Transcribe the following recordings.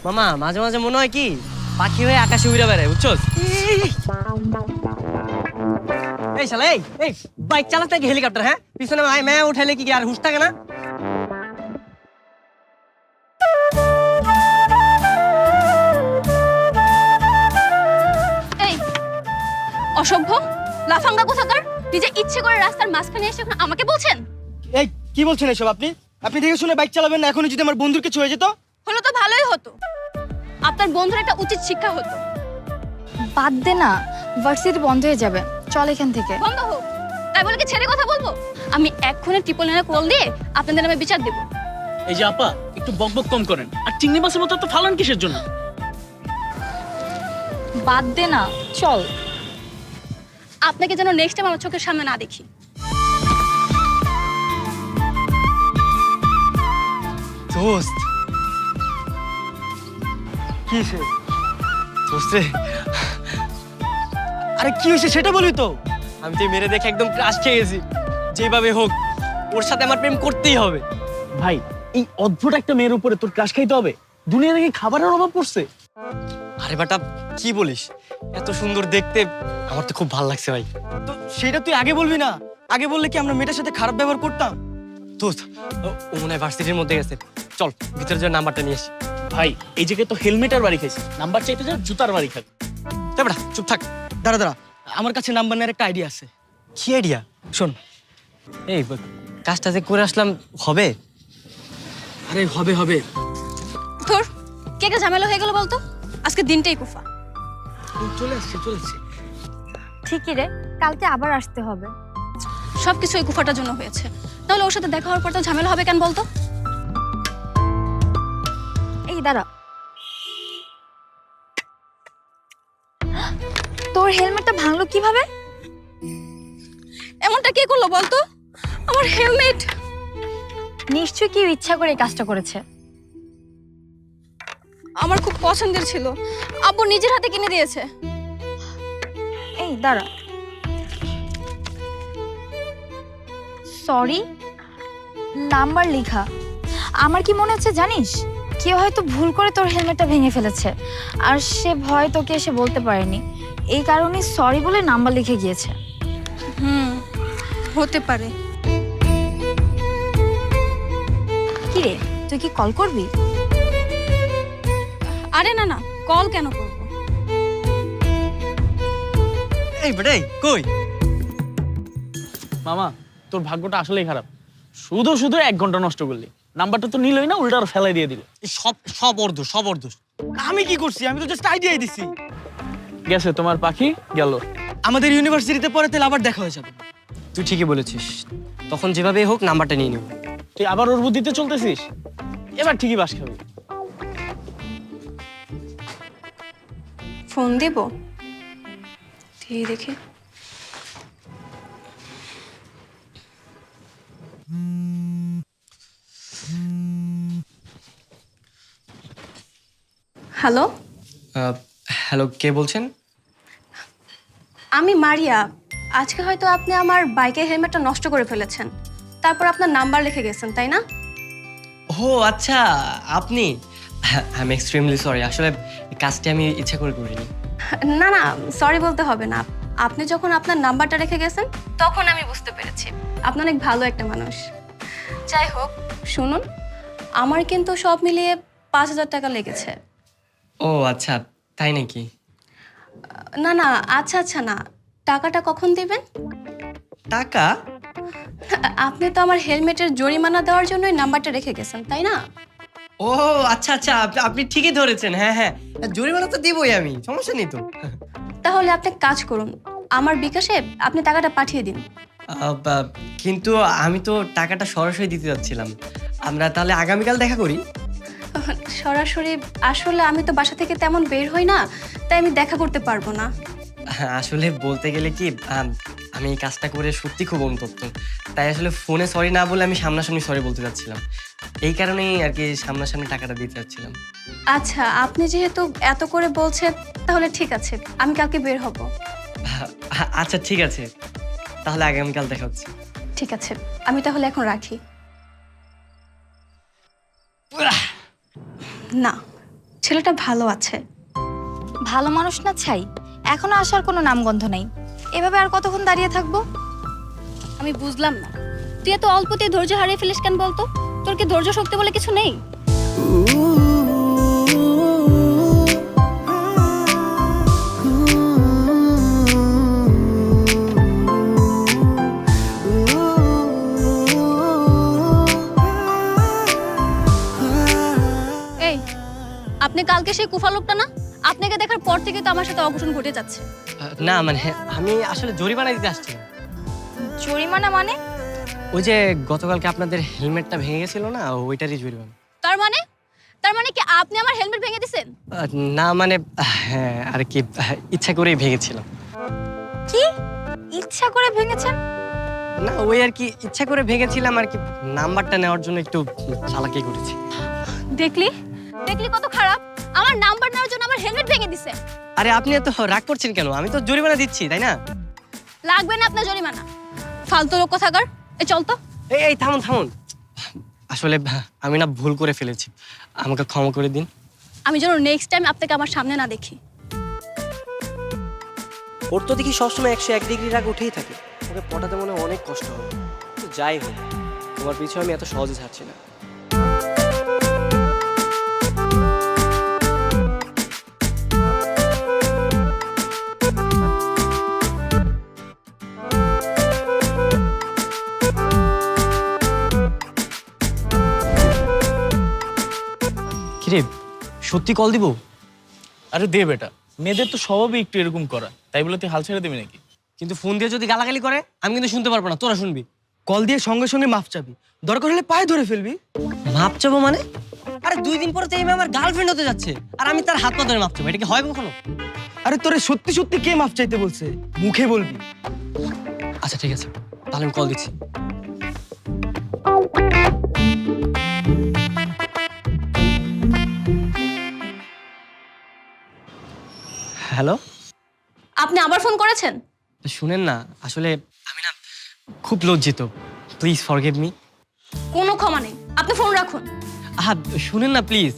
মামা মাঝে মাঝে মনে হয় কি পাখি হয়ে আকাশে উড়ে বেড়ায়, বুঝছস? এই শালা এই এই বাইক চালাতে কি হেলিকপ্টার? হ্যাঁ, পিছনে মায়া উঠাইলে কি আর হুশ থাকে না? এই অসভ্য লাফাঙ্গা কোথাকার! নিজে ইচ্ছে করে রাস্তার মাঝখানে এসে এখন আমাকে বলছেন? এই কি বলছেন এসব? আপনি দেখে শুনে বাইক চালাবেন না। এখনই যদি আমার বন্ধুর কিছু হয়ে যেত? হলো তো ভালোই হতো, আপনার বন্ধুর একটা উচিত শিক্ষা হতো। বাদ দে না, ভার্সিটি বন্ধ হয়ে যাবে, চল এখান থেকে। বন্ধ হোক, তাই বলে কি ছেড়ে কথা বলবো? আমি এক্ষুনি ট্রিপল নাইনে কল দিয়ে আপনাদের নামে বিচার দেবো। এই যে আপা, একটু বকবক কম করেন। আর চিংড়ি মাছের মতো তো ফালান কিসের জন্য? বাদ দে না, চল। আপনাকে যেন নেক্সট টাইম আমার চোখের সামনে না দেখি। দোস্ত কি হয়েছে? দোস্ত রে, আরে কি হয়েছে সেটা বলি তো। আমি তো মেরে দেখে একদম ক্রাশ খেয়ে গেছি। যেভাবে হোক ওর সাথে আমার প্রেম করতেই হবে। ভাই, এই অদ্ভুত একটা মেয়ের উপরে তোর ক্রাশ খাইতে হবে? দুনিয়া থেকে খাবারের অভাব পড়ছে? আরে বেটা কি বলিস, এত সুন্দর দেখতে, আমার তো খুব ভালো লাগছে ভাই। তো সেটা তুই আগে বলবি না? আগে বললে কি আমরা মেয়েটার সাথে খারাপ ব্যবহার করতাম? দোস্ত ও মনে হয় ভার্সিটির মধ্যে গেছে, চল ভিতরে যে নাম্বারটা নিয়ে আসি। ভাই, এই জায়গায় তো হেলমেটের বাড়ি খাইছে, নাম্বার চাইতে যা জুতার বাড়ি খাবে। তা বেটা চুপ থাক। দাঁড়া, আমার কাছে নাম্বার নেওয়ার একটা আইডিয়া আছে। কি আইডিয়া? শোন। এই কাজটা যে করে আসলাম হবে? আরে হবে। তোর কে কে ঝামেলা হয়ে গেল বলতো? আজকে দিনটাই কুফা। চলে আসছে। ঠিকই রে, কালকে আবার আসতে হবে। সবকিছু এই কুফাটার জন্য হয়েছে, তাহলে ওর সাথে দেখা হওয়ার পর তো ঝামেলা হবে কেন বলতো? এই দাঁড়া, তোর হেলমেটটা ভাঙলো কিভাবে? এমনটা কে করলো বলতো? আমার হেলমেট! নিশ্চয়ই কেউ ইচ্ছা করে এই কাজটা করেছে। আমার খুব পছন্দের ছিল, আব্বু নিজের হাতে কিনে দিয়েছে। এই দাঁড়া, সরি, নাম্বার লেখা। আমার কি মনে হচ্ছে জানিস, কেউ হয়তো ভুল করে তোর হেলমেটটা ভেঙে ফেলেছে, আর সে ভয় তোকে এসে বলতে পারেনি, এই কারণে সরি বলে নাম্বার লিখে গিয়েছে। হতে পারে। কি রে, তুই কি কল করবি? আরে না, কল কেন করব? এই বেটা এই কই? মামা, তোর ভাগ্যটা আসলেই খারাপ। শুধু 1 ঘন্টা নষ্ট করলি। নাম্বারটা তো নিলই না, উল্টা আর ফেলাই দিয়ে দিল। এই সব ওর দোষ। আমি কি করছি? আমি তো জাস্ট আইডিয়াই দিছি। গেছে তোমার পাখি, গেল। আমাদের ইউনিভার্সিটিতে পরে তাহলে আবার দেখা হয়ে যাবে। তুই ঠিকই বলেছিস, তখন যেভাবে হোক নাম্বারটা নিয়ে নেব। তুই আবার ওর বুদ্ধিতে চলতেছিস? এবার ঠিকই বাস খাবি। ফোন দেব, দিয়ে দেখি। হ্যালো, হ্যালো, কে বলছেন? আমি মারিয়া। আজকে হয়তো আপনি আমার বাইকের হেলমেটটা নষ্ট করে ফেলেছেন, তারপর আপনার নাম্বার লিখে গেছেন, তাই না? ও আচ্ছা, আপনি? আই এম এক্সট্রিমলি সরি, আসলে কাজটি আমি ইচ্ছা করে করিনি। না, সরি বলতে হবে না। আপনি যখন আপনার নাম্বারটা রেখে গেছেন তখন আমি বুঝতে পেরেছি আপনি অনেক ভালো একটা মানুষ। যাই হোক, শুনুন, আমার কিন্তু সব মিলিয়ে 5,000 টাকা লেগেছে। ও আচ্ছা, তাই নাকি? না, আচ্ছা না, টাকাটা কখন দিবেন? টাকা? আপনি তো আমার হেলমেটের জরিমানা দেওয়ার জন্যই নাম্বারটা রেখে গেছেন, তাই না? ও আচ্ছা, আপনি ঠিকই ধরেছেন। হ্যাঁ, জরিমানা তো দিবই আমি, সমস্যা নেই তো। তাহলে আপনি কাজ করুন, আমার বিকাশে আপনি টাকাটা পাঠিয়ে দিন। কিন্তু আমি তো টাকাটা সরাসরি দিতে যাচ্ছিলাম। আমরা তাহলে আগামীকাল দেখা করি। সরাসরি? আসলে আমি তো বাসা থেকে তেমন বের হই না, তাই আমি দেখা করতে পারবো না। আসলে বলতে গেলে কি, আমি এই কাজটা করে সত্যি খুব অনুতপ্ত। তাই আসলে ফোনে সরি না বলে আমি সামনাসামনি সরি বলতে যাচ্ছিলাম। এই কারণেই আর কি সামনাসামনি টাকাটা দিতে যাচ্ছিলাম। আচ্ছা, আপনি যেহেতু এত করে বলছেন তাহলে ঠিক আছে, আমি কালকে বের হব। আচ্ছা ঠিক আছে, তাহলে আগামীকাল দেখা হচ্ছে। ঠিক আছে, আমি তাহলে এখন রাখি। না, ছেলেটা ভালো আছে। ভালো মানুষ না ছাই, এখনো আসার কোনো নামগন্ধ নাই। এভাবে আর কতক্ষণ দাঁড়িয়ে থাকবো? আমি বুঝলাম না, তুই এত অল্পতেই ধৈর্য হারিয়ে ফেলিস কেন বলতো? তোর কি ধৈর্য শক্তি বলে কিছু নেই? এই, আপনি কালকে সেই কুফা লোকটা না? আপনাকে দেখার পর থেকে তো আমার সাথে অঘটন ঘটে যাচ্ছে। না মানে আমি আসলে জরিমানা দিতে আসছিলাম। জরিমানা মানে? ওই যে গতকালকে আপনাদের হেলমেটটা ভেঙে গেছিল না, ওইটারই জরিমানা। তার মানে কি আপনি আমার হেলমেট ভেঙে দিছেন? না মানে হ্যাঁ আর কি, ইচ্ছা করেই ভেঙেছিলাম। কি ইচ্ছা করে ভেঙেছেন? না ওই আর কি ইচ্ছা করে ভেঙেছিলাম আর কি, নাম্বারটা নেওয়ার জন্য একটু চালাকি করেছি। দেখলি কত খারাপ, আমার নাম্বার নেওয়ার জন্য আমার হেলমেট ভেঙে দিছে। আরে আপনি এত রাগ করছেন কেন? আমি তো জরিমানা দিচ্ছি, তাই না? লাগবে না আপনার জরিমানা, ফালতু লোক কোথাকার। এই চল তো। এই থামুন। আসলে আমি না ভুল করে ফেলেছি, আমাকে ক্ষমা করে দিন। আমি যেন নেক্সট টাইম আপনাকে আমার সামনে না দেখি। ওর তো দেখি সবসময় 101 ডিগ্রি রাগ উঠেই থাকে, ওকে পটাতে মনে হয় অনেক কষ্ট হবে। তো যাই হোক, তোমার পিছু আমি এত সহজে ছাড়ছি না। কিরে, সত্যি কল দিব? আরে দে বেটা, মেয়েদের তো স্বভাবই একটু এরকম করা, তাই বলে তুই হাল ছেড়ে দিবি নাকি? কিন্তু ফোন দিয়ে যদি গালাগালি করে আমি কিন্তু শুনতে পারবো না, তোরা শুনবি। কল দিয়ে সঙ্গে সঙ্গে মাফ চাবি, দরকার হলে পায়ে ধরে ফেলবি। মাপ চাবো মানে? আরে 2 দিন পরে তো এই মেয়ে আমার গার্লফ্রেন্ড হতে যাচ্ছে, আর আমি তার হাত পা ধরে মাপ চাবো? এটা কি হয় কখনো? আরে তোরে সত্যি সত্যি কে মাফ চাইতে বলছে? মুখে বলবি। আচ্ছা ঠিক আছে, তাহলে আমি কল দিচ্ছি। হ্যালো, আপনি আবার ফোন করেছেন? শুনেন না, আসলে আমি না খুব লজ্জিত, প্লিজ ফরগিভ মি। কোনো ক্ষমা নেই, আপনি ফোন রাখুন। আহা শুনেন না প্লিজ,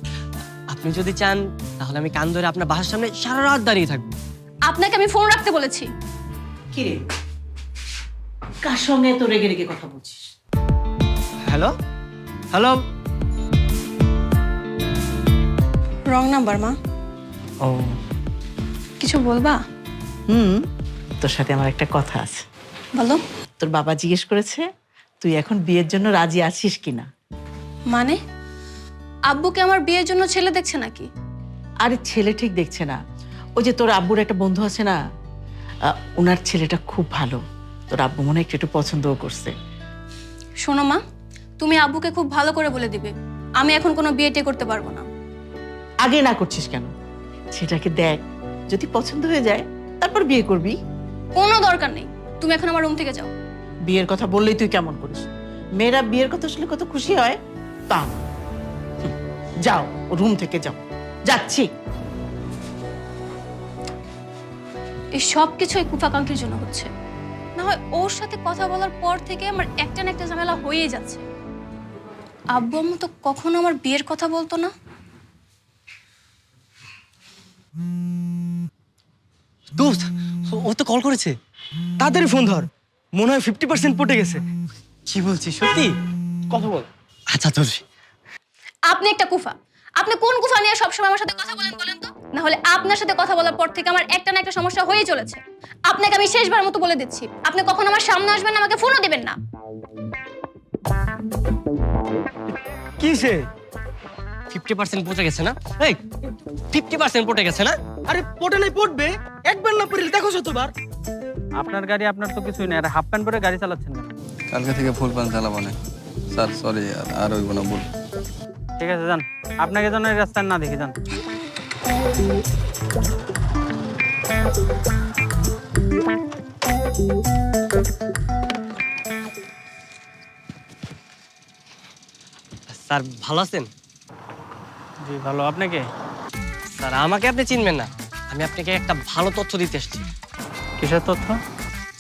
আপনি যদি চান তাহলে আমি কান ধরে আপনার বাসার সামনে সারা রাত দাঁড়িয়ে থাকবো। আপনাকে আমি ফোন রাখতে বলেছি। কিরে, কার সঙ্গে এত রেগে রেগে কথা বলছিস? Hello hello. রং নাম্বার মা। ও কিছু বলবা? তোর সাথে আমার একটা কথা আছে। বলো। তোর বাবা জিজ্ঞেস করেছে তুই এখন বিয়ের জন্য রাজি আছিস কিনা। মানে আব্বুকে আমার বিয়ের জন্য ছেলে দেখছে নাকি? আরে ছেলে ঠিক দেখছে না, ওই যে তোর আব্বুর একটা বন্ধু আছে না, ওনার ছেলেটা খুব ভালো, তোর আব্বু মনে হয় একটু পছন্দও করছে। শোনো মা, তুমি আব্বুকে খুব ভালো করে বলে দিবে আমি এখন কোনো বিয়েটে করতে পারবো না। আগে না করছিস কেন? সেটাকে দেখ, যদি পছন্দ হয়ে যায় তারপর বিয়ে করবি। কোনো দরকার নেই, তুমি এখন আমার রুম থেকে যাও। বিয়ের কথা বললেই তুই কেমন করিস? মেয়েরা বিয়ের কথা শুনলে কত খুশি হয় তা না। যাও, রুম থেকে যাও। যাচ্ছি। এই সব কিছু এই কুফাকাঙ্ক্ষীর জন্য হচ্ছে, না হয় ওর সাথে কথা বলার পর থেকে আমার একটা না একটা ঝামেলা হয়েই যাচ্ছে। আব্বু আম্মু তো কখনো আমার বিয়ের কথা বলতো না। দোস্ত, ও তো কল করেছে। তাড়াতাড়ি ফোন ধর, মনে হয় 50% পটে গেছে। কি বলছিস সত্যি? কথা বল। আচ্ছা তোর আপনি একটা কুফা, আপনি কোন কুফা নিয়ে সবসময় আমার সাথে কথা বলেন বলেন তো? না হলে আপনার সাথে কথা বলার পর থেকে আমার একটা না একটা সমস্যা হয়েই চলেছে। আপনাকে আমি শেষবার মতো বলে দিচ্ছি, আপনি কখন আমার সামনে আসবেন না, আমাকে ফোনও দিবেন না। কিসে? 50% পচে গেছে না? এই 50% পটে গেছে না? আরে পটে নাই পটবে, একবার না পড়লে দেখো শতবার। আপনার গাড়ি, আপনার তো কিছুই নেই, আর হাফ প্যান্ট পরে গাড়ি চালাচ্ছেন কেন? কালকে থেকে ফুল প্যান্ট চালাবো না স্যার, সরি আর হইব না ভুল। ঠিক আছে যান, আপনাকে যেন এই রাস্তায় না দেখে যান। স্যার ভালো আছেন? জি ভালো, আপনাকে? স্যার আমাকে আপনি চিনবেন না, আমি আপনাকে একটা ভালো তথ্য দিতে এসেছি। কিসের তথ্য?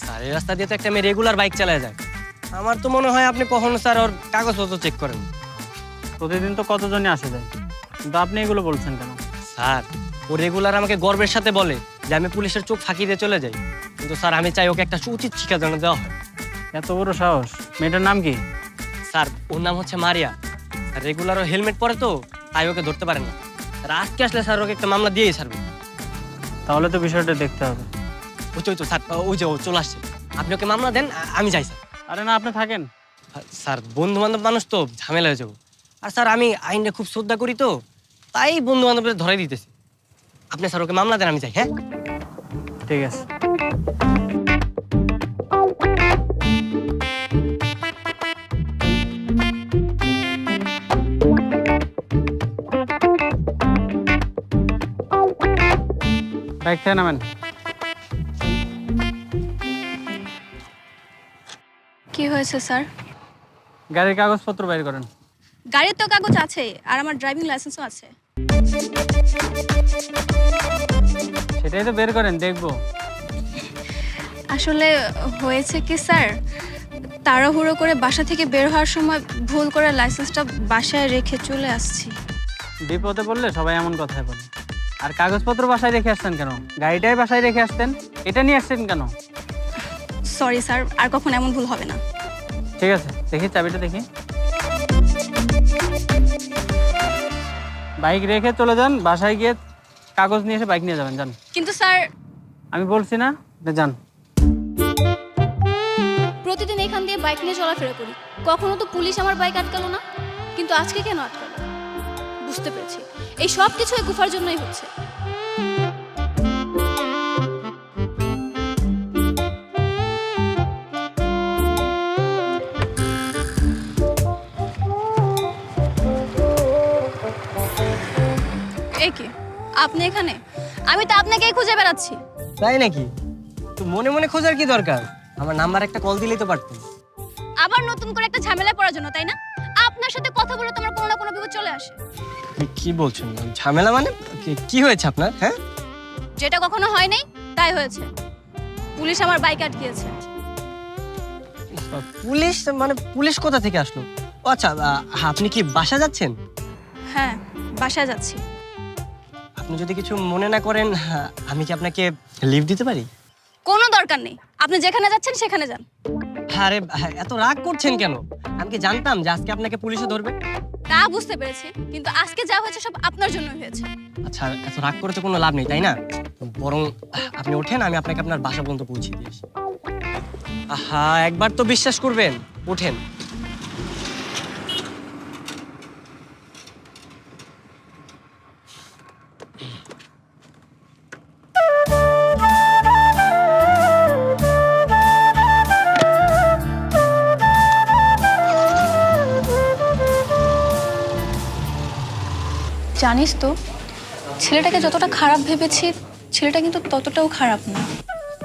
স্যার এই রাস্তা দিয়ে তো একটা মেয়ে রেগুলার বাইক চালায় যায়, আমার তো মনে হয় আপনি কখনো স্যার ওর কাগজপত্র চেক করেন। প্রতিদিন তো কতজনই আসে যায়, কিন্তু আপনি এগুলো বলছেন কেন? স্যার ও রেগুলার আমাকে গর্বের সাথে বলে যে আমি পুলিশের চোখ ফাঁকি দিয়ে চলে যাই, কিন্তু স্যার আমি চাই ওকে একটা উচিত শিক্ষা যেন দেওয়া হয়। এত বড় সাহস! মেয়েটার নাম কি? স্যার ওর নাম হচ্ছে মারিয়া। রেগুলার ও হেলমেট পরে তো, তাই ওকে ধরতে পারেন না। স্যার আজকে আসলে স্যার ওকে একটা মামলা দিয়েই ছাড়বে। তাহলে তো বিষয়টা দেখতে হবে। ওই তো স্যার, ওই যে ও চলে আসছে। আপনি ওকে মামলা দেন, আমি যাই স্যার। আরে না, আপনি থাকেন। স্যার বন্ধু বান্ধব মানুষ তো ঝামেলা হয়ে যাবো। আর স্যার আমি আইনটা খুব শ্রদ্ধা করি তো, তাই বন্ধু বান্ধবদের ধরে দিতেছি। আপনি স্যার ওকে মামলা দেন, আমি যাই। হ্যাঁ ঠিক আছে। বাইক থেকে নামেন। কি হয়েছে স্যার? গাড়ির কাগজপত্র বাইর করেন। গাড়ির তো কাগজ আছে, আর আমার ড্রাইভিং লাইসেন্সও আছে। সেটাই তো বের করেন, দেখবো। আসলে হয়েছে কি স্যার, তাড়াহুড়ো করে বাসা থেকে বের হওয়ার সময় ভুল করে লাইসেন্সটা বাসায় রেখে চলে আসছি। বিপদে পড়লে সবাই এমন কথাই বলে। আর কাগজপত্র বাসায় রেখে আসতেন কেন? গাড়িটাই বাসায় রেখে আসতেন, এটা নিয়ে আসছেন কেন? সরি স্যার, আর কখন এমন ভুল হবে না। ঠিক আছে, দেখি চাবিটা দেখি। বাইক রেখে চলে যান, বাসায় গিয়ে কাগজ নিয়ে এসে বাইক নিয়ে যাবেন। যান। কিন্তু স্যার, আমি বলছি না, যান। প্রতিদিন এখান দিয়ে বাইক নিয়ে চলাফেরা করি, কখনো তো পুলিশ আমার বাইক আটকালো না, কিন্তু আজকে কেন আটকালো? বুঝতে পেরেছি, এই সব কিছু এই গুফার জন্যই হচ্ছে। এই কি, আপনি এখানে? আমি তো আপনাকেই খুঁজে বেড়াচ্ছি। তাই নাকি? তো মনে মনে খোঁজার কি দরকার? আমার নাম্বার একটা কল দিলেই তো পারতেন। আবার নতুন করে একটা ঝামেলায় পড়ার জন্য, তাই না? আপনার সাথে কথা বলে তোমার কোনো না কোনো বিপদ চলে আসে। কি বলছেন? ঝামেলা মানে কি হয়েছে আপনার? হ্যাঁ, যেটা কখনো হয় নাই তাই হয়েছে। পুলিশ আমার বাইক আটকিয়েছে। পুলিশ মানে পুলিশ কোথা থেকে আসলো? ও আচ্ছা, আপনি কি বাসা যাচ্ছেন? হ্যাঁ, বাসায় যাচ্ছি। আপনি যদি কিছু মনে না করেন, আমি কি আপনাকে লিভ দিতে পারি? কোনো দরকার নেই, আপনি যেখানে যাচ্ছেন সেখানে যান। আরে এত রাগ করছেন কেন? আমি কি জানতাম যে আজকে আপনাকে পুলিশে ধরবে? তা বুঝতে পেরেছি, কিন্তু আজকে যা হয়েছে সব আপনার জন্য হয়েছে। আচ্ছা, এত রাগ করে তো কোনো লাভ নেই, তাই না? বরং আপনি ওঠেন, আমি আপনাকে আপনার বাসা পর্যন্ত পৌঁছে দিয়ে আসি। আহা, একবার তো বিশ্বাস করবেন, ওঠেন। জানিস তো, ছেলেটাকে যতটা খারাপ ভেবেছি, ছেলেটা কিন্তু ততটাও খারাপ না।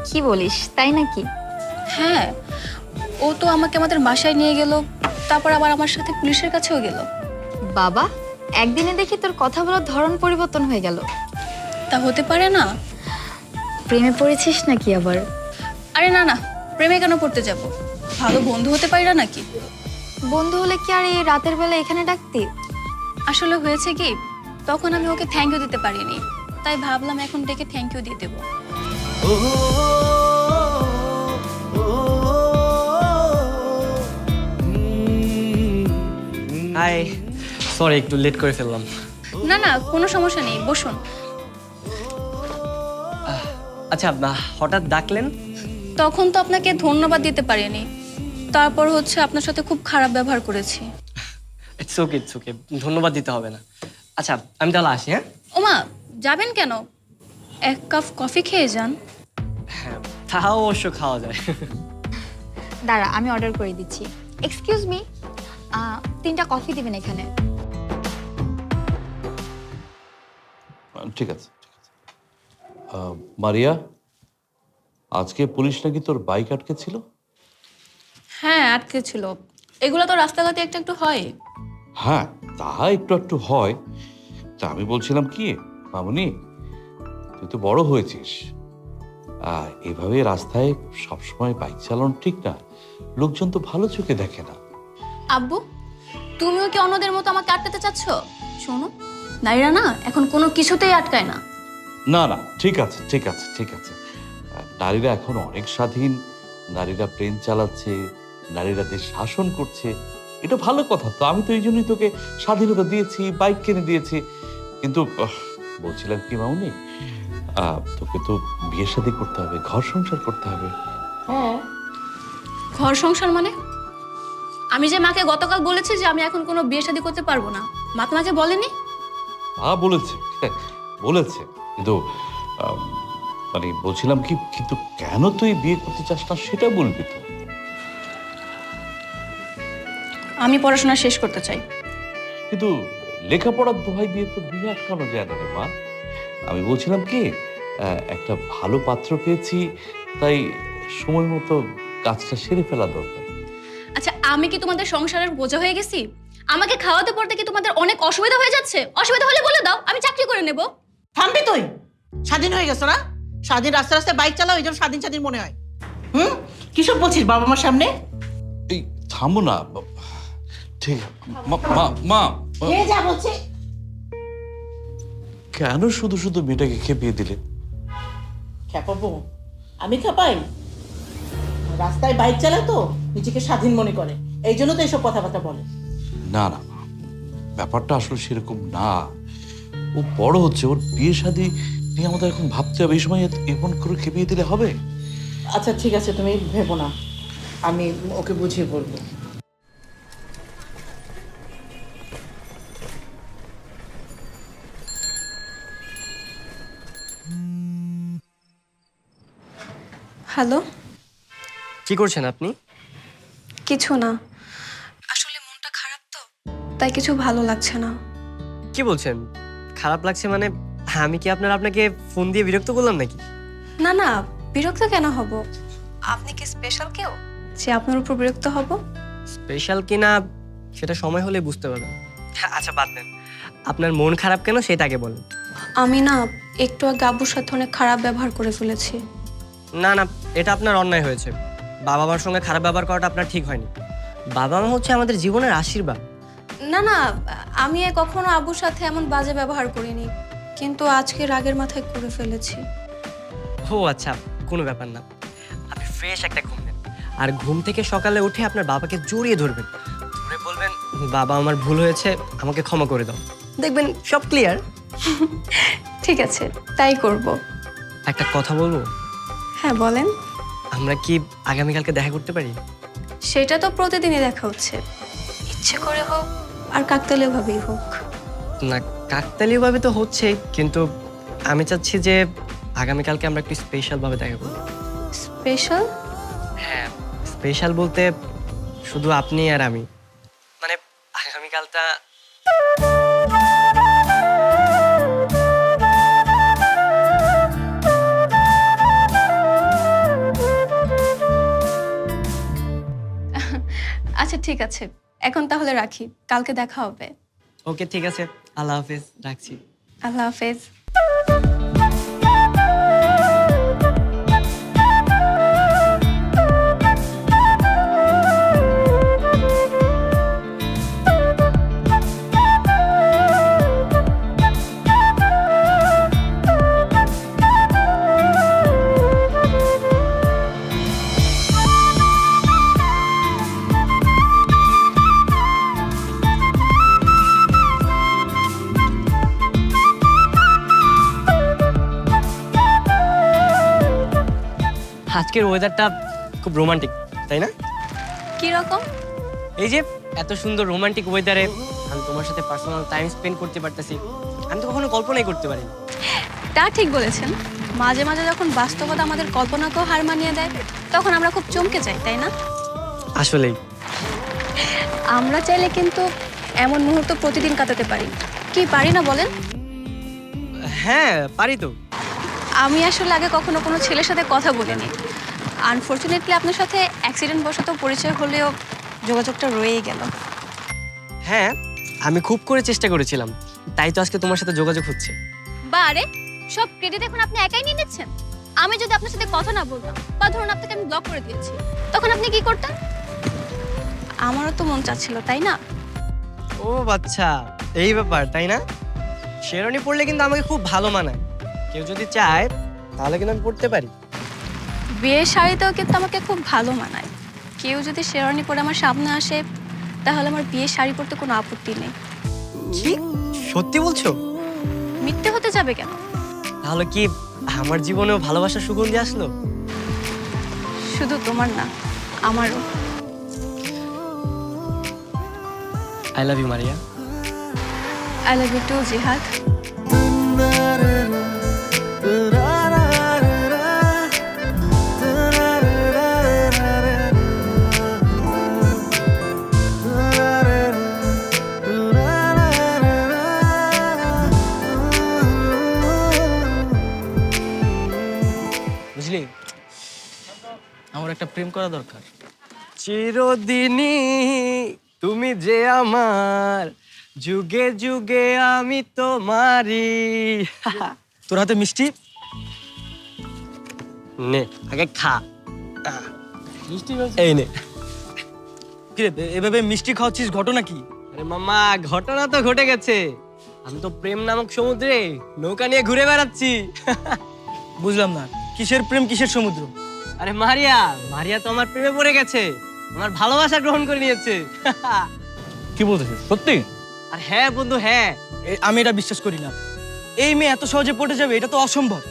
কি বলিস, তাই নাকি? হ্যাঁ, ও তো আমাকে আমাদের বাসায় নিয়ে গেল, তারপর আবার আমার সাথে পুলিশের কাছেও গেল। বাবা, একদিনে দেখি তোর কথা বলার ধরন পরিবর্তন হয়ে গেল। তা হতে পারে না? প্রেমে পড়েছিস নাকি আবার? আরে না না, প্রেমে কেন পড়তে যাব? ভালো বন্ধু হতে পারি না নাকি? বন্ধু হলে কি আর এই রাতের বেলা এখানে ডাকতি? আসলে হয়েছে কি, তখন আমি ওকে থ্যাংক ইউ দিতে পারিনি, তাই ভাবলাম এখন ডেকে থ্যাংক ইউ দিয়ে দেবো। হাই, সরি একটু লেট করে ফেললাম। না না, কোনো সমস্যা নেই, বসুন। আচ্ছা, হঠাৎ ডাকলেন? তখন তো আপনাকে ধন্যবাদ দিতে পারিনি, তারপর হচ্ছে আপনার সাথে খুব খারাপ ব্যবহার করেছি। ইটস ওকে, ইটস ওকে, ধন্যবাদ দিতে হবে না। আচ্ছা, আমি তাহলে আসি। হ্যাঁ, ওমা, যাবেন কেন? এক কাপ কফি খেয়ে যান। হ্যাঁ, তাও অবশ্য খাওয়া যায়। দাঁড়া, আমি অর্ডার করে দিচ্ছি। এক্সকিউজ মি, 3টা কফি দিবেন এখানে। ঠিক আছে, ঠিক আছে। মারিয়া, আজকে পুলিশ নাকি তোর বাইক আটকে ছিল? হ্যাঁ, আটকে ছিল। এগুলো তো রাস্তাঘাটে একটু একটু হয়। হ্যাঁ, তা একটু একটু হয়। তা আমি বলছিলাম কি, মামুনি, তুই তো বড় হয়েছিস, এভাবে রাস্তায় সবসময় বাইক চালানো ঠিক না। লোকজন তো ভালো চোখে দেখে না। আব্বু, তুমিও কি অন্যদের মতো আমাকে আটকাতে চাচ্ছ? শোনো, নারীরা না এখন কোনো কিছুতেই আটকায় না। না না, ঠিক আছে ঠিক আছে ঠিক আছে। নারীরা এখন অনেক স্বাধীন, নারীরা প্লেন চালাচ্ছে, নারীরা দেশ শাসন করছে, এটা ভালো কথা। তো আমি তো এই জন্যই তোকে স্বাধীনতা দিয়েছি, বাইক কিনে দিয়েছি। কিন্তু বলছিলাম কি মামুনি, তোকে তো বিয়ে শাদী করতে হবে, ঘর সংসার করতে হবে। হ্যাঁ, ঘর সংসার মানে? আমি যে মাকে গতকাল বলেছি যে আমি এখন কোনো বিয়ে শাদী করতে পারবো না, মা তোমাকে বলেনি? বলেছে বলেছে, কিন্তু মানে বলছিলাম কি, কিন্তু কেন তুই বিয়ে করতে চাস না সেটা বলবি তো। আমি পড়াশোনা শেষ করতে চাই। কিন্তু লেখাপড়ার দোহাই দিয়ে তো বিয়ে আটকানো যায় না রে মা। আমি বলছিলাম কি, একটা ভালো পাত্র পেয়েছি, তাই সময় মতো কাজটা সেরে ফেলা দরকার। আচ্ছা, আমি কি তোমাদের সংসারের বোঝা হয়ে গেছি? আমাকে খাওয়াতে পড়তে কি তোমাদের অনেক অসুবিধা হয়ে যাচ্ছে? অসুবিধা হলে বলে দাও, আমি চাকরি করে নেব। থামবি তুই? স্বাধীন হয়ে গেছো না? স্বাধীন রাস্তায় রাস্তায় বাইক চালাও, এই জন্য স্বাধীন স্বাধীন মনে হয়। কিসব বলছিস বাবা মার সামনে? এই থামো না, ঠিক মা মা মা যা বলছে। কেন শুধু শুধু মেয়েটাকে খেপিয়ে দিলে? খেপাবো? আমি খেপাই? রাস্তায় বাইক চালায় তো নিজেকে স্বাধীন মনে করে, এই জন্য তো এইসব কথাবার্তা বলে। না না, ব্যাপারটা আসলে সেরকম না। ও বড় হচ্ছে, ওর বিয়ে শাদী নিয়ে আমাদের এখন ভাবতে হবে। এই সময় এমন করে খেপিয়ে দিলে হবে? আচ্ছা ঠিক আছে, তুমি ভেবো না, আমি ওকে বুঝিয়ে বলবো। হ্যালো, কি করছেন আপনি? কিছু না, আসলে মনটা খারাপ তো, তাই কিছু ভালো লাগছে না। কি বলছেন খারাপ লাগছে মানে? আমি কি আপনাকে ফোন দিয়ে বিরক্ত করলাম নাকি? না না, বিরক্ত কেন হব? আপনি কি স্পেশাল কেউ যে আপনার উপর বিরক্ত হব? স্পেশাল কিনা সেটা সময় হলে বুঝতে পারবেন। আচ্ছা বাদ দেন, আপনার মন খারাপ কেন সেটা আগে বলেন। আমি না একটু আগে আব্বুর সাথে অনেক খারাপ ব্যবহার করে ফেলেছি। না না, এটা আপনার অন্যায় হয়েছে। বাবা মার সঙ্গে খারাপ ব্যবহার করাটা আপনার ঠিক হয়নি। বাবা মা হচ্ছে আমাদের জীবনের আশীর্বাদ। না না, আমি কখনো আব্বুর সাথে এমন বাজে ব্যবহার করিনি, কিন্তু আজকে রাগের মাথায় করে ফেলেছি। ও আচ্ছা, কোনো ব্যাপার না। আপনি ফ্রেশ একটা ঘুম দেন, আর ঘুম থেকে সকালে উঠে আপনার বাবাকে জড়িয়ে ধরবেন, ধরে বলবেন বাবা আমার ভুল হয়েছে, আমাকে ক্ষমা করে দাও। দেখবেন সব ক্লিয়ার। ঠিক আছে, তাই করব। একটা কথা বলবো? হ্যাঁ বলেন। আমরা কি আগামীকালকে দেখা করতে পারি? সেটা তো প্রতিদিনই দেখা হচ্ছে, ইচ্ছে করে হোক আর কাকতালীয় ভাবেই হোক। না, কাকতালীয় ভাবে তো হচ্ছে, কিন্তু আমি চাচ্ছি যে আগামীকালকে আমরা একটু স্পেশাল ভাবে দেখা করব। স্পেশাল? হ্যাঁ, স্পেশাল বলতে শুধু আপনি আর আমি। মানে আগামীকালটা আচ্ছা ঠিক আছে, এখন তাহলে রাখি, কালকে দেখা হবে। ওকে ঠিক আছে, আল্লাহ হাফেজ, রাখছি। আল্লাহ হাফেজ। আজকের ওয়েদারটা খুব রোমান্টিক, তাই না? কি রকম? এই যে এত সুন্দর রোমান্টিক ওয়েদারে আমি তোমার সাথে পার্সোনাল টাইম স্পেন্ড করতে পারতেছি, আমি তো কখনো কল্পনাই করতে পারিনি। তা ঠিক বলেছেন, মাঝে মাঝে যখন বাস্তবতা আমাদের কল্পনাকেও হার মানিয়ে দেয়, তখন আমরা খুব চমকে যাই, তাই না? আসলেই আমরা চাইলে কিন্তু এমন মুহূর্ত প্রতিদিন কাটাতে পারি, কি পারি না বলেন? হ্যাঁ পারি তো। আমি আসলে আগে কখনো কোনো ছেলের সাথে কথা বলিনি। আনফরচুনেটলি আপনার সাথে অ্যাক্সিডেন্ট বশত পরিচয় হলেও যোগাযোগটা রয়েই গেল। হ্যাঁ, আমি খুব করে চেষ্টা করেছিলাম, তাই তো আজকে তোমার সাথে যোগাযোগ হচ্ছে। বারে সব ক্রেডিট এখন আপনি একাই নিয়ে নিচ্ছেন। আমি যদি আপনার সাথে কথা না বলতাম বা ধরুন আপনাকে আমি ব্লক করে দিয়েছি, তখন আপনি কি করতেন? আমারও তো মন চাচ্ছিল, তাই না? ও আচ্ছা, এই ব্যাপার তাই না? শেরওয়ানি পরলে কিন্তু আমাকে খুব ভালো মানায়। কেউ যদি চায় তাহলে কিন্তু আমি পরতে পারি। বিয়ের শাড়িতেও কিন্তু আমাকে খুব ভালো মানায়। কেউ যদি শেরওয়ানি পরে আমার সামনে আসে তাহলে আমার বিয়ের শাড়ি পরতে কোনো আপত্তি নেই। কি সত্যি বলছো? মিথ্যে হতে যাবে কেন? তাহলে কি আমার জীবনেও ভালোবাসার সুগন্ধি আসলো? শুধু তোমার না, আমারও। I love you Maria. I love you too Jihad. বুঝলি, আমার একটা প্রেম করা দরকার। চিরদিনই তুমি যে আমার, যুগে যুগে আমি তোমারই। তোর হাতে মিষ্টি। নে আগে খা। মিষ্টি এই নে। কিরে, এভাবে মিষ্টি খাওয়াচ্ছিস, ঘটনা কি? আরে মামা, ঘটনা তো ঘটে গেছে। আমি তো প্রেম নামক সমুদ্রে নৌকা নিয়ে ঘুরে বেড়াচ্ছি। বুঝলাম না, কিসের প্রেম কিসের সমুদ্র? আরে মারিয়া, মারিয়া তো আমার প্রেমে পড়ে গেছে, আমার ভালোবাসা গ্রহণ করে নিয়েছে। কি বলতেছিস সত্যি? আর হ্যাঁ বন্ধু, হ্যাঁ। আমি এটা বিশ্বাস করি না। এই মেয়ে এত সহজে পটে যাবে, এটা তো অসম্ভব।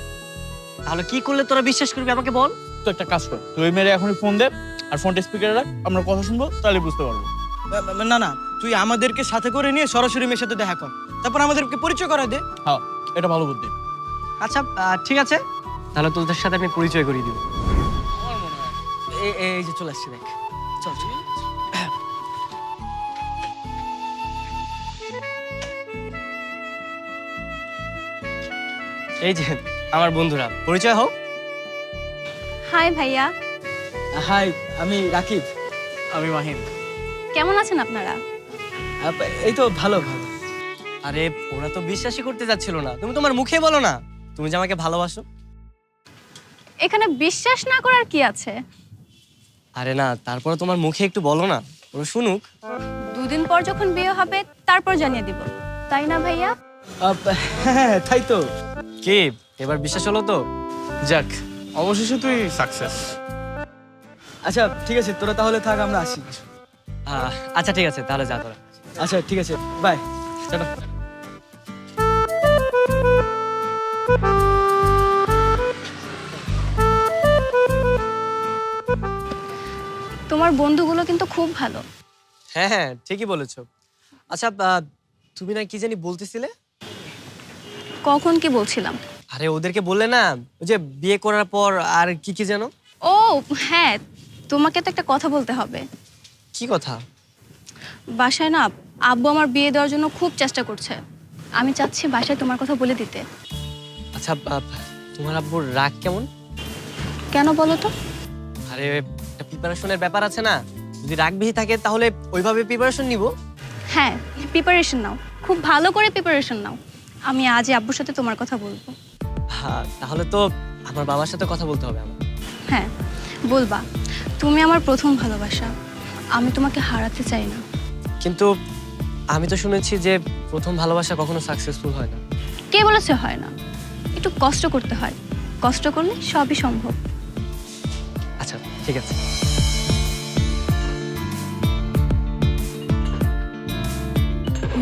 তাহলে কি করলে তোরা বিশ্বাস করবি আমাকে বল? তো একটা কাজ কর, তুই মেরে এখনই ফোন দে আর ফোনটা স্পিকারে রাখ, আমরা কথা শুনবো, তাহলে বুঝতে পারবো। না না, তুই আমাদেরকে সাথে করে নিয়ে সরাসরি মেয়ের সাথে দেখা কর, তারপর আমাদেরকে পরিচয় করা দে। হ্যাঁ, এটা ভালো বুদ্ধি। আচ্ছা ঠিক আছে, তাহলে তোদের সাথে আমি পরিচয় করিয়ে দিব। এই যে চলে আসছি, দেখ। চল চল। এই যে আমার বন্ধুরা, পরিচয় হোক। হাই ভাইয়া, হাই, আমি রাকিব। আমি মাহিন। কেমন আছেন আপনারা? এই তো ভালো ভালো। আরে ওরা তো বিশ্বাসই করতে যাচ্ছিল না, তুমি তোমার মুখে বলো না তুমি যে আমাকে ভালোবাসো। এখানে বিশ্বাস না করার কি আছে? আরে না, তারপরে তোমার মুখে একটু বলো না, ওরা শুনুক। দুদিন পর যখন বিয়ে হবে তারপর জানিয়ে দিব, তাই না ভাইয়া? হ্যাঁ, তাই তো। কি এবার বিশ্বাস হলো তো? যাক, অবশেষে তুই সাকসেস। আচ্ছা ঠিক আছে, তোরা তাহলে থাক, আমরা আসি। আচ্ছা ঠিক আছে, তাহলে যা তোরা। আচ্ছা ঠিক আছে, বাই। চলো। তোমার বন্ধুগুলো কিন্তু খুব ভালো। হ্যাঁ হ্যাঁ, ঠিকই বলেছো। আচ্ছা তুমি না কি জানি বলতেছিলে? কখন কি বলছিলাম? আরে ওদেরকে বললে না, ওই যে বিয়ে করার পর আর কি কি যেন। ও হ্যাঁ, তোমাকে তো একটা কথা বলতে হবে। কি কথা? বাসায় না আব্বু আমার বিয়ে দেওয়ার জন্য খুব চেষ্টা করছে। আমি চাচ্ছি বাসায় তোমার কথা বলে দিতে। আচ্ছা তোমার আব্বুর রাগ কেমন? কেন বলো তো? আরে একটা প্রিপারেশনের ব্যাপার আছে না, যদি রাগ বেশি থাকে তাহলে ওইভাবে প্রিপারেশন নিব। হ্যাঁ, প্রিপারেশন নাও, খুব ভালো করে প্রিপারেশন নাও। আমি আজই আব্বুর সাথে তোমার কথা বলবো। হ্যাঁ, তাহলে তো আমার বাবার সাথে কথা বলতে হবে আমার। হ্যাঁ বলবা, তুমি আমার প্রথম ভালোবাসা, আমি তোমাকে হারাতে চাই না। কিন্তু আমি তো শুনেছি যে প্রথম ভালোবাসা কখনো সাকসেসফুল হয় না। কে বলেছে হয় না? একটু কষ্ট করতে হয়, কষ্ট করলে সবই সম্ভব। আচ্ছা ঠিক আছে।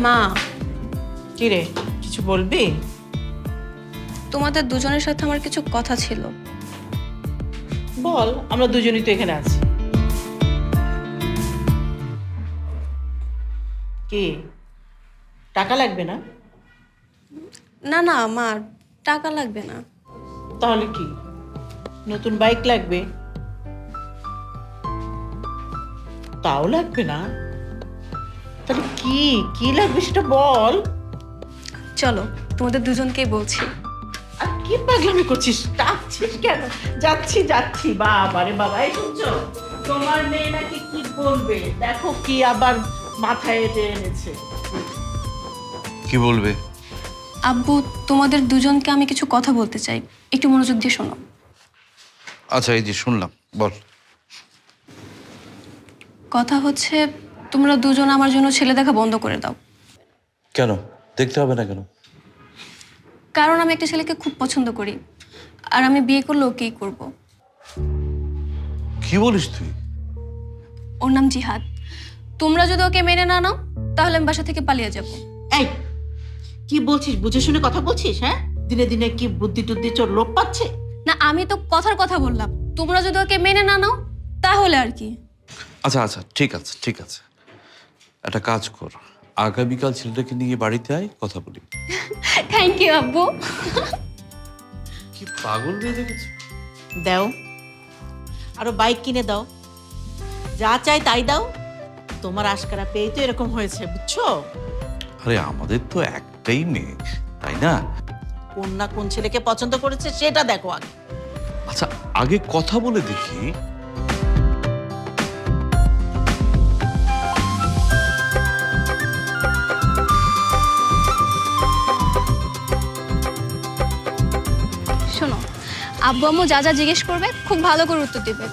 মা, কি রে, কিছু বলবি? তোমাদের দুজনের সাথে আমার কিছু কথা ছিল। বল, আমরা দুজনই তো এখানে আছি। কি টাকা লাগবে না? না না মা, টাকা লাগবে না। তাহলে কি, নতুন বাইক লাগবে? তাও লাগবে না? তাহলে কি কি লাগবে সেটা বল। চলো তোমাদের দুজনকেই বলছি। আর কি পাগলামি করছিস, ডাকছিস কেন? যাচ্ছি যাচ্ছি। বাবা রে বাবা, এই শুনছো, তোমার মেয়ে নাকি কি বলবে, দেখো কি আবার মাথায় এনেছে। কি বলবে? আব্বু, তোমাদের দুজনকে আমি কিছু কথা বলতে চাই, একটু মনোযোগ দিয়ে শোনো। আচ্ছা, এই যে শুনলাম, বল। কথা হচ্ছে, তোমরা দুজন আমার জন্য ছেলে দেখা বন্ধ করে দাও। কেন? দেখতে হবে না কেন? কারণ আমি একটা ছেলেকে খুব পছন্দ করি, আর আমি বিয়ে করলে ওকেই করব। কি বলিস তুই? ওর নাম জিহাদ। তোমরা যদি ওকে মেনে না নাও তাহলে আমি বাসা থেকে পালিয়ে যাব। এই কি বলছিস? বুঝে শুনে কথা বলছিস? হ্যাঁ, দিনে দিনে কি বুদ্ধি টুদ্ধি চোর লোপ পাচ্ছে? না, আমি তো কথার কথা বললাম। তোমরা যদি ওকে মেনে না নাও তাহলে আর কি। আচ্ছা আচ্ছা, ঠিক আছে ঠিক আছে, একটা কাজ কর, আগামীকাল ছেলেটাকে নিয়ে বাড়িতে আয়, কথা বলি। থ্যাংক ইউ আব্বু। কি পাগল হয়ে দেখেছো? দাও, আরো বাইক কিনে দাও, যা চাই তাই দাও। তোমার আশকারা পেয়ে তো এরকম হয়েছে, বুঝছো? আরে আমাদের তো একটাই মেয়ে, তাই না? কোন না কোন ছেলেকে পছন্দ করেছে সেটা দেখো আগে। আচ্ছা আগে কথা বলে দেখি। শোনো, আব্বু আম্মু যা যা জিজ্ঞেস করবে খুব ভালো করে উত্তর দেবে।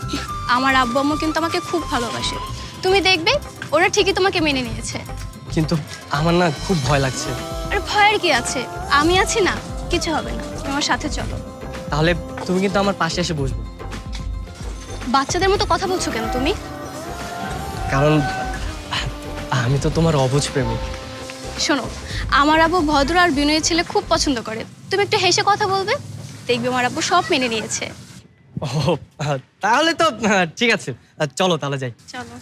আমার আব্বু আম্মু কিন্তু আমাকে খুব ভালোবাসে। তুমি দেখবে ওরা ঠিকই তোমাকে মেনে নিয়েছে। কিন্তু আমার না খুব ভয় লাগছে। আর ভয়ের কি আছে? আমি আছি না, কিছু হবে না। তুমি আমার সাথে চলো। তাহলে তুমি কিন্তু আমার পাশে এসে বসবে। বাচ্চাদের মতো কথা বলছো কেন তুমি? কারণ আমি তো তোমার অবুঝ প্রেমিক। শোনো, আমার আব্বু ভদ্র আর বিনয়ী ছেলে খুব পছন্দ করে। তুমি একটু হেসে কথা বলবে, দেখবে আমার আব্বু সব মেনে নিয়েছে। ও তাহলে তো ঠিক আছে, চলো তাহলে যাই। চলো।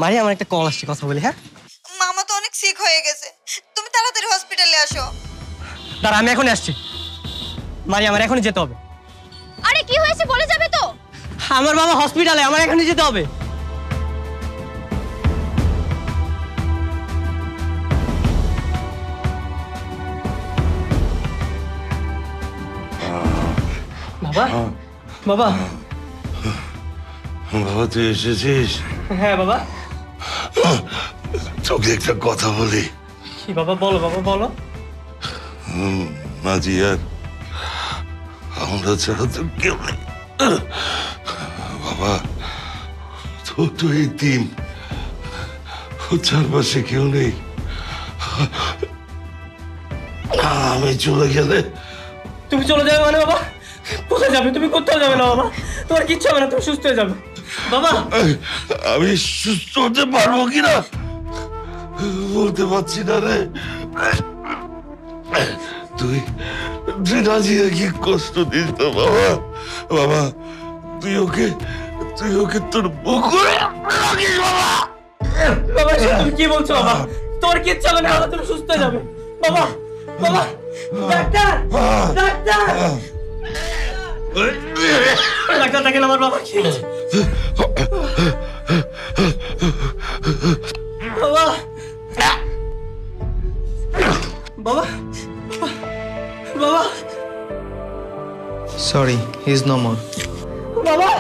মারি, আমার একটা কল আসছে, কথা বলি। হ্যাঁ, মামা তো অনেক সিক হয়ে গেছে, তুমি তাড়াতাড়ি হসপিটালে আসো। দাঁড়া, আমি এখনই আসছি। মারি, আমার এখনই যেতে হবে। আরে কি হয়েছে বলে যাবে তো? আমার বাবা হসপিটালে, আমার এখনই যেতে হবে। বাবা, বাবা। বাবা তুই এসেছিস? হ্যাঁ বাবা। তোকে একটা কথা বলি। কি বাবা? বলো বাবা, বলো। মাঝি আর আমরা ছাড়া তো কেউ নেই বাবা। তো এই দিন ওর চারপাশে কেউ নেই। আমি চলে গেলে তুমি চলে যাবে মানে বাবা? কোথায় যাবে? তুমি কোথাও যাবে না বাবা, তোমার কিচ্ছু হবে না, তুমি সুস্থ হয়ে যাবে বাবা। আমি সুস্থ হতে পারবো কিনা বলতে পারছি না রে। তুই রাজিয়া কি কষ্ট দিস তো বাবা। বাবা তুই ওকে তোর বুকুরে রাখিস বাবা। বাবা তুমি কি বলছো বাবা? তোমার কিচ্ছু হবে না বাবা, তুমি সুস্থ হয়ে যাবে বাবা। বাবা, ডাক্তার, ডাক্তার, ডাক্তার দেখেন আমার বাবা কি হয়েছে। বাবা, বাবা, বাবা। Sorry, he is no more. বাবা,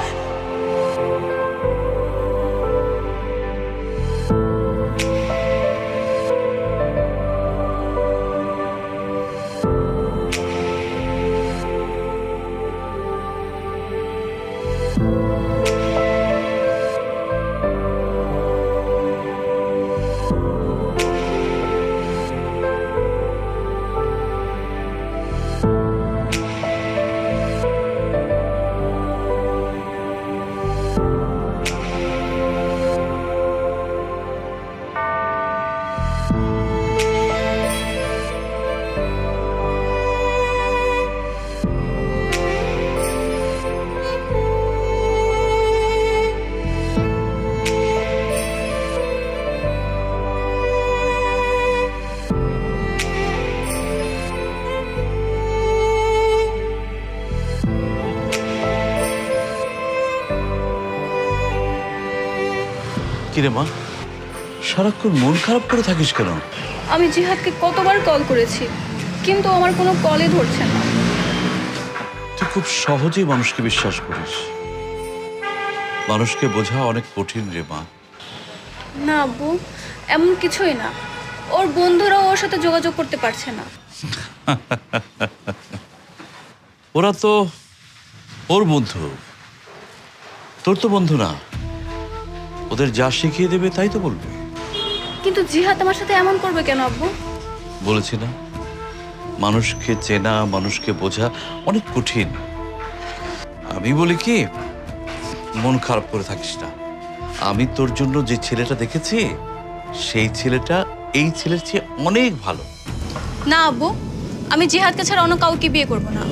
কিরে মা, সারাক্ষণ মন খারাপ করে থাকিস কেন? আমি জিহাদকে কতবার কল করেছি, কিন্তু আমার কোনো কলই ধরছে না। তুই খুব সহজেই মানুষকে বিশ্বাস করিস। মানুষকে বোঝা অনেক কঠিন রে মা। না আব্বু, এমন কিছুই না। ওর বন্ধুরাও ওর সাথে যোগাযোগ করতে পারছে না। ওরা তো ওর বন্ধু, তোর তো বন্ধু না। ওদের যা শিখিয়ে দেবে তাই তো বলবে। কিন্তু জিহাদ আমার সাথে এমন করবে কেন আব্বু? বলেছি না, মানুষকে চেনা, মানুষকে বোঝা অনেক কঠিন। আমি বলি কি, মন খারাপ করে থাকিস না। আমি তোর জন্য যে ছেলেটা দেখেছি, সেই ছেলেটা এই ছেলের চেয়ে অনেক ভালো। না আব্বু, আমি জিহাদকে ছাড়া অন্য কাউকে বিয়ে করব না।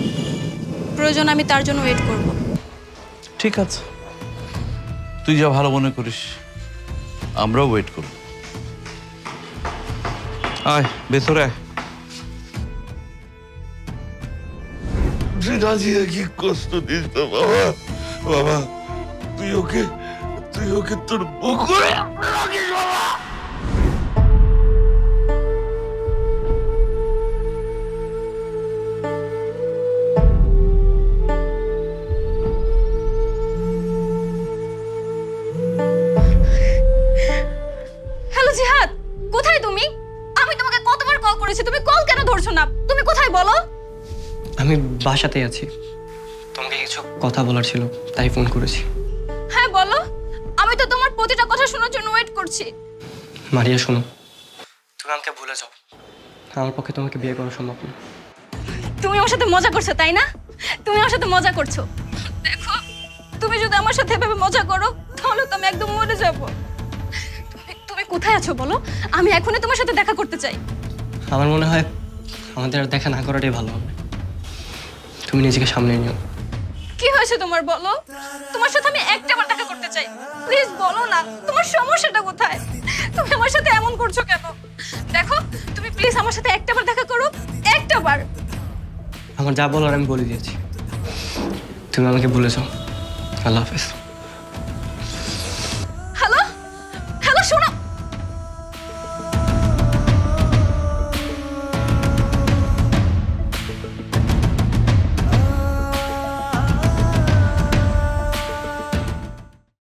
প্রয়োজন আমি তার জন্য ওয়েট করব। ঠিক আছে, তুই যা ভালো মনে করিস, আমরাও ওয়েট করব। আয় ভেতরে আয়। রাজিয়া কি কষ্ট দিস না বাবা। বাবা তুই ওকে তোর বুকুরে রাখিস বাবা। হ্যালো জিহাদ, কোথায় তুমি? আমি তোমাকে কতবার কল করেছি, তুমি কল কেন ধরছো না? তুমি কোথায় বলো? আমি বাসাতেই আছি, তোমাকে কিছু কথা বলার ছিল তাই ফোন করেছি। হ্যাঁ বলো, আমি তো তোমার প্রতিটা কথা শোনার জন্য ওয়েট করছি। মারিয়া শোনো, তুমি আমাকে ভুলে যাও। আমার পক্ষে তোমাকে বিয়ে করা সম্ভব না। তুমি আমার সাথে মজা করছো তাই না? তুমি আমার সাথে মজা করছো। দেখো, তুমি যদি আমার সাথে এভাবে মজা করো তাহলে তো আমি একদম মরে যাব। তুমি কোথায় আছো বলো, আমি এখনই তোমার সাথে দেখা করতে চাই। আমার মনে হয় আমাদের আর দেখা না করাটাই ভালো হবে। তুমি নিজেকে সামনে নিও। কি হয়েছে তোমার বলো? তোমার সাথে আমি একটাবার দেখা করতে চাই, প্লিজ বলো না তোমার সমস্যাটা কোথায়? তুমি আমার সাথে এমন করছো কেন? দেখো, তুমি প্লিজ আমার সাথে একটাবার দেখা করো, একটাবার। আমার যা বলার আমি বলে দিয়েছি, তুমি আমাকে ভুলে যাও। আল্লাহ হাফেজ।